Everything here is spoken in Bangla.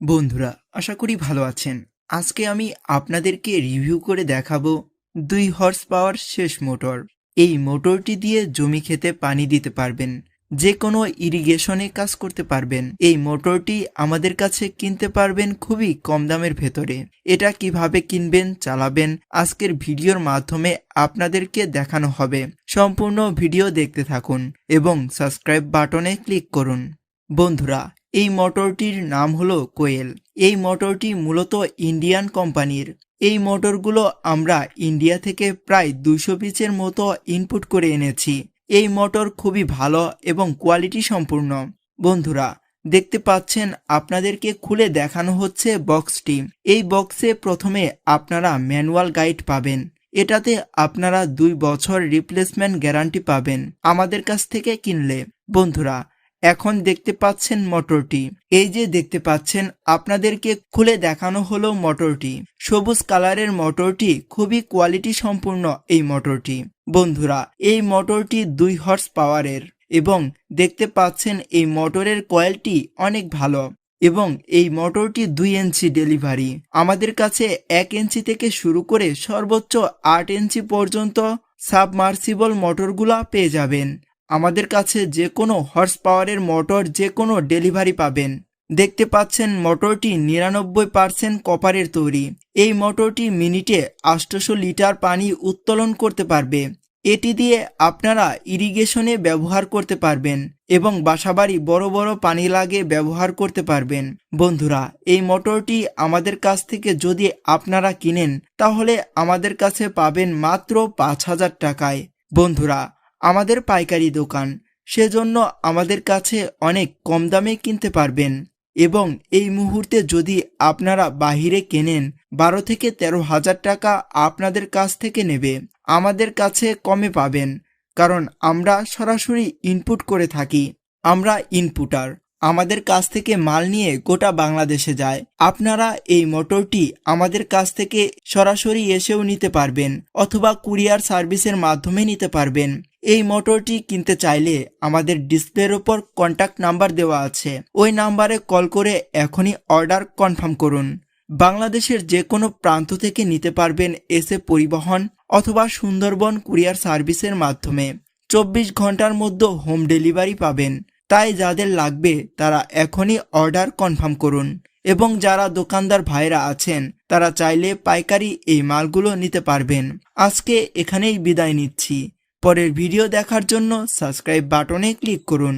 বন্ধুরা, আশা করি ভালো আছেন। আজকে আমি আপনাদেরকে রিভিউ করে দেখাবো 2 হর্স পাওয়ার শেষ মোটর। এই মোটরটি দিয়ে জমি ক্ষেতে পানি দিতে পারবেন, যে কোনো ইরিগেশনে কাজ করতে পারবেন। এই মোটরটি আমাদের কাছে কিনতে পারবেন খুবই কম দামের ভেতরে। এটা কিভাবে কিনবেন, চালাবেন, আজকের ভিডিওর মাধ্যমে আপনাদেরকে দেখানো হবে। সম্পূর্ণ ভিডিও দেখতে থাকুন এবং সাবস্ক্রাইব বাটনে ক্লিক করুন। বন্ধুরা, এই মোটরটির নাম হলো কোয়েল। এই মোটরটি মূলত ইন্ডিয়ান কোম্পানির। এই মোটরগুলো আমরা ইন্ডিয়া থেকে প্রায় 200 পিসের মতো ইনপুট করে এনেছি। এই মোটর খুবই ভালো এবং কোয়ালিটি সম্পূর্ণ। বন্ধুরা, দেখতে পাচ্ছেন আপনাদেরকে খুলে দেখানো হচ্ছে বক্সটি। এই বক্সে প্রথমে আপনারা ম্যানুয়াল গাইড পাবেন। এটাতে আপনারা 2 বছর রিপ্লেসমেন্ট গ্যারান্টি পাবেন আমাদের কাছ থেকে কিনলে। বন্ধুরা, এখন দেখতে পাচ্ছেন মোটরটি। এই যে দেখতে পাচ্ছেন, আপনাদেরকে খুলে দেখানো হলো মোটরটি। সবুজ কালারের মোটরটি খুবই কোয়ালিটি সম্পূর্ণ এই মোটরটি। বন্ধুরা, এই মোটরটি 2 হর্স পাওয়ারের এবং দেখতে পাচ্ছেন এই মোটরের কোয়ালিটি অনেক ভালো এবং এই মোটরটি 2 ইঞ্চি ডেলিভারি। আমাদের কাছে 1 ইঞ্চি থেকে শুরু করে সর্বোচ্চ 8 ইঞ্চি পর্যন্ত সাবমার্সিবল মোটরগুলা পেয়ে যাবেন। আমাদের কাছে যে কোনো হর্স পাওয়ারের মোটর যে কোনো ডেলিভারি পাবেন। দেখতে পাচ্ছেন মোটরটি 99% কপারের তৈরি। এই মোটরটি মিনিটে 800 লিটার পানি উত্তোলন করতে পারবে। এটি দিয়ে আপনারা ইরিগেশনে ব্যবহার করতে পারবেন এবং বাসাবাড়ি বড় বড় পানি লাগে ব্যবহার করতে পারবেন। বন্ধুরা, এই মোটরটি আমাদের কাছ থেকে যদি আপনারা কিনেন তাহলে আমাদের কাছে পাবেন মাত্র 5000 টাকায়। বন্ধুরা, আমাদের পাইকারি দোকান, সেজন্য আমাদের কাছে অনেক কম দামে কিনতে পারবেন এবং এই মুহূর্তে যদি আপনারা বাহিরে কেনেন 12 থেকে 13,000 টাকা আপনাদের কাছ থেকে নেবে। আমাদের কাছে কমে পাবেন, কারণ আমরা সরাসরি ইনপুট করে থাকি। আমরা ইনপুটার, আমাদের কাছ থেকে মাল নিয়ে গোটা বাংলাদেশে যায়। আপনারা এই মোটরটি আমাদের কাছ থেকে সরাসরি এসেও নিতে পারবেন অথবা কুরিয়ার সার্ভিসের মাধ্যমে নিতে পারবেন। এই মোটরটি কিনতে চাইলে আমাদের ডিসপ্লের ওপর কন্ট্যাক্ট নাম্বার দেওয়া আছে, ওই নাম্বারে কল করে এখনই অর্ডার কনফার্ম করুন। বাংলাদেশের যে কোনো প্রান্ত থেকে নিতে পারবেন এসে পরিবহন অথবা সুন্দরবন কুরিয়ার সার্ভিসের মাধ্যমে। 24 ঘন্টার মধ্যে হোম ডেলিভারি পাবেন। তাই যাদের লাগবে তারা এখনই অর্ডার কনফার্ম করুন এবং যারা দোকানদার ভাইরা আছেন তারা চাইলে পাইকারি এই মালগুলো নিতে পারবেন। আজকে এখানেই বিদায় নিচ্ছি। পরের ভিডিও দেখার জন্য সাবস্ক্রাইব বাটনে ক্লিক করুন।